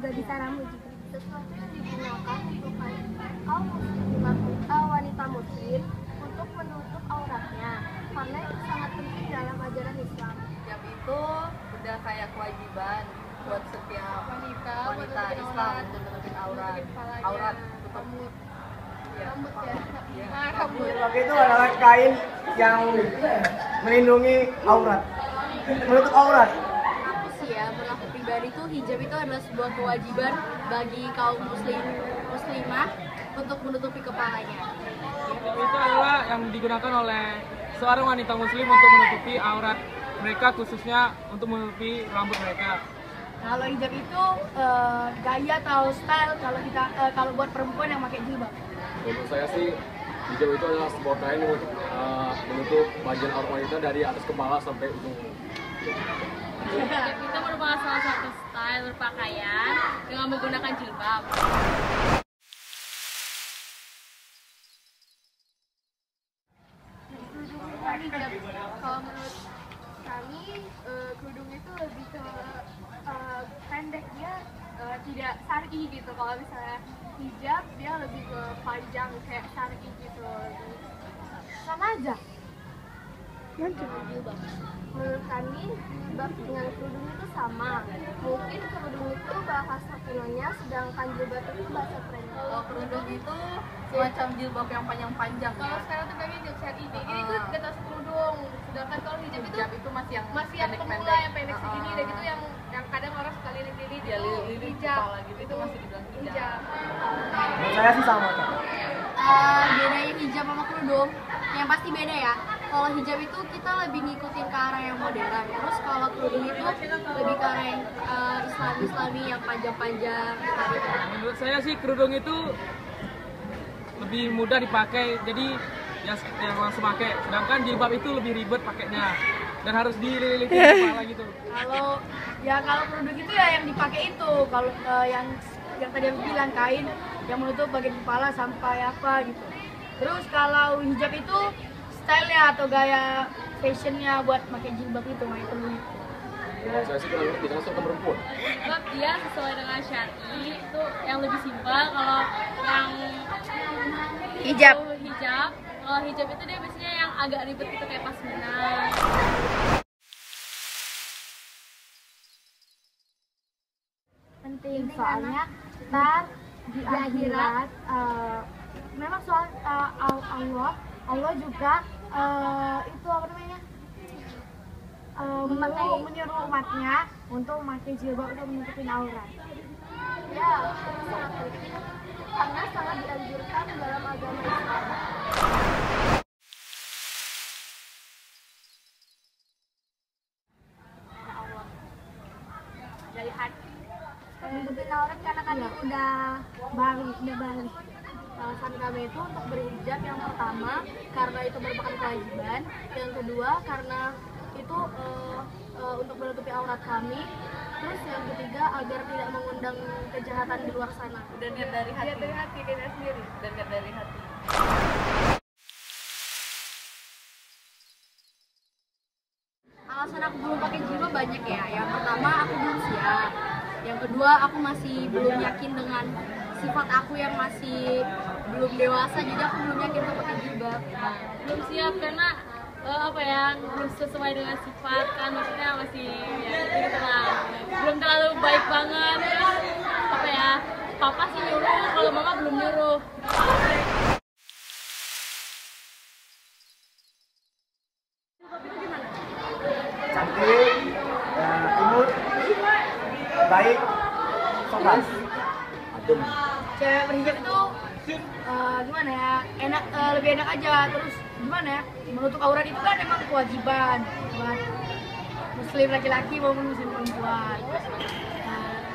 juga bisa rambut juga. Sesuatu yang digunakan untuk kaum wanita muslim untuk menutup auratnya, karena itu sangat penting dalam ajaran Islam. Hijab itu udah kayak kewajiban buat setiap wanita Islam untuk menutupin aurat rambut ya. Jilbab itu adalah kain yang melindungi aurat, menutup aurat. Aku sih ya, menurut pribadi tuh hijab itu adalah sebuah kewajiban bagi kaum muslimah untuk menutupi kepalanya. Itu adalah yang digunakan oleh seorang wanita muslim untuk menutupi aurat mereka, khususnya untuk menutupi rambut mereka. Kalau hijab itu gaya atau style kalau buat perempuan yang pakai jilbab. Menurut saya sih hijab itu adalah sebuah kain yang menutup bagian aurat wanita dari atas kepala sampai ujung. Hijab itu merupakan salah satu style berpakaian dengan menggunakan jilbab. Hijab, kalau menurut kami kerudung itu lebih ke pendek, dia tidak syar'i gitu. Kalau misalnya hijab dia lebih ke panjang kayak syar'i gitu. Sama aja. Menurut kami jilbab dengan kerudung itu sama. Mungkin kerudung itu bahasa kunonya, sedangkan jilbab itu bahasa kerennya. Kalau kerudung itu semacam jilbab yang panjang-panjang. Kalau sekarang tuh kami hijab syar'i, ini itu di atas kerudung. Sedangkan kalau hijab itu Hijab itu masih yang yang pemula yang pendek segini, dan itu yang kadang orang suka lilit-lilit ya, itu lilit hijab. kepala gitu, itu masih dibilang hijab. Menurut saya sih sama, Kak. Bedanya hijab sama kerudung, yang pasti beda ya. Kalau hijab itu kita lebih ngikutin ke arah yang modern, terus kalau kerudung itu lebih ke arah yang islami yang panjang-panjang. Menurut saya sih kerudung itu lebih mudah dipakai, jadi yang langsung pakai. Sedangkan jilbab itu lebih ribet pakainya dan harus dililitin kepala gitu. Kalau kerudung itu ya yang dipakai itu. Kalau yang tadi aku bilang kain yang menutup bagian kepala sampai apa gitu. Terus kalau hijab itu style-nya atau gaya fashionnya buat pakai jilbab itu, pakai kerudung itu. Menurut saya sih kurang lebih karena suka perempuan. Sebab dia sesuai dengan syar'i itu yang lebih simpel. Kalau yang Hijab. Kalau hijab itu dia biasanya yang agak ribet gitu kayak pasmina. Penting soalnya ntar di akhirat memang soal Allah juga itu apa namanya menyuruh umatnya untuk memakai jilbab untuk menutupin aurat. Ya, itu sangat penting karena sangat dianjurkan dalam agama Islam. Dari hati. Menutupin aurat karena kami udah balik. Alasan kami itu untuk berhijab yang pertama karena itu merupakan kewajiban, yang kedua karena itu untuk menutupi aurat kami, terus yang ketiga agar tidak mengundang kejahatan di luar sana. Dan niat dari hati. Dari hati kita sendiri. Dan niat dari hati. Alasan aku belum pakai jilbab banyak ya. Yang pertama aku belum siap. Yang kedua aku masih belum yakin dengan sifat aku yang masih belum dewasa, jadi aku belum yakin untuk pakai jilbab. Belum siap karena belum sesuai dengan sifat kan, maksudnya masih ya gitu lah, belum terlalu baik banget. Papa sih nyuruh, kalau mama belum nyuruh. Cantik, imut, baik, sopan, adem. Cewek berhijab itu gimana ya, lebih enak aja. Terus gimana ya, menutup aurat itu kan emang kewajiban buat muslim laki-laki maupun muslim perempuan.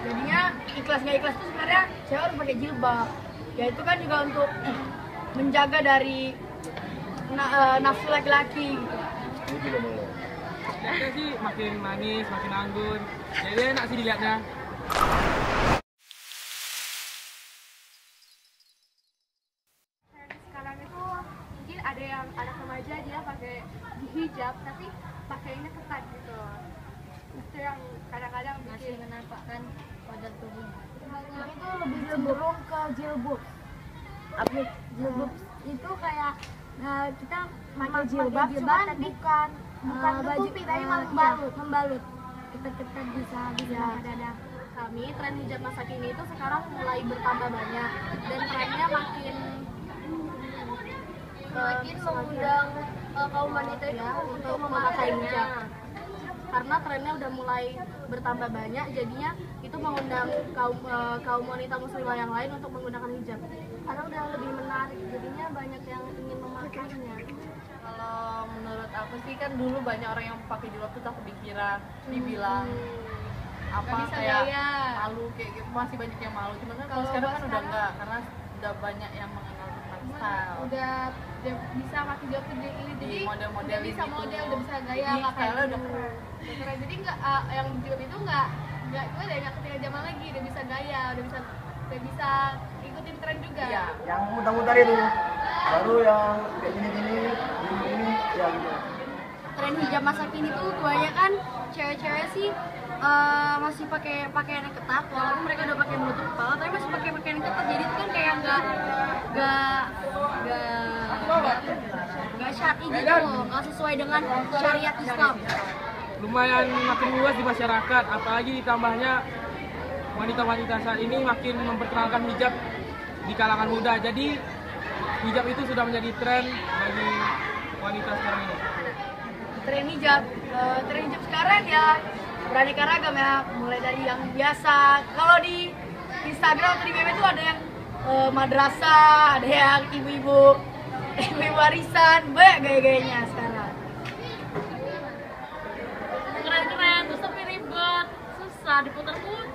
Jadinya ikhlas nggak ikhlas itu sebenarnya cewek harus pakai jilbab. Ya itu kan juga untuk menjaga dari nafsu laki-laki gitu. Ini juga mau. Lihatnya sih makin manis, makin anggun. Jadi enak sih dilihatnya. Sekarang itu mungkin ada yang anak remaja dia pakai hijab tapi pakainya ketat gitu. Itu yang kadang-kadang Masih bikin menampakkan wajah tubuhnya. Yang itu lebih cenderung ke jilbab. Jilbab itu kayak kita pakai jilbab cuman bukan menutupi tapi membalut. Ketat-ketat bisa pada dada. Kami tren hijab masa kini itu sekarang mulai bertambah banyak dan trennya makin mengundang kaum wanita itu untuk memakai hijab. Karena trennya udah mulai bertambah banyak, jadinya itu mengundang kaum wanita muslimah yang lain untuk menggunakan hijab. karena udah lebih menarik, jadinya banyak yang ingin memakainya. Kalau menurut aku sih kan dulu banyak orang yang pakai jilbab tuh takut dibilang apa kayak malu kayak gitu, masih banyak yang malu. Cuman kan kalau sekarang kan udah enggak, karena udah banyak yang mengenal tentang style. Udah bisa pakai jilbab ini, jadi model-model udah bisa gitu. model, udah bisa gaya, Jadi style-nya udah keren. Jadi nggak yang jilbab itu nggak ketinggalan zaman lagi, udah bisa gaya, udah bisa ikutin tren juga. Iya. Yang mudah-mudah itu baru yang kayak gini ya gitu. Tren hijab masa kini tuh kebanyakan cewek-cewek sih masih pakai pakaian yang ketat, walaupun mereka udah pakai menutup kepala tapi masih pakai pakaian yang ketat, jadi itu kan kayak nggak syar'i gitu loh, nggak sesuai dengan syariat Islam. Lumayan makin luas di masyarakat, apalagi ditambahnya wanita-wanita saat ini makin memperkenalkan hijab di kalangan muda. Jadi hijab itu sudah menjadi tren bagi wanita sekarang ini. Tren hijab sekarang ya beraneka ragam ya, mulai dari yang biasa kalau di Instagram atau di BB itu ada yang madrasah, ada yang ibu-ibu warisan, banyak gaya-gayanya sekarang. Keren-keren terus tapi ribet, susah diputar-putar.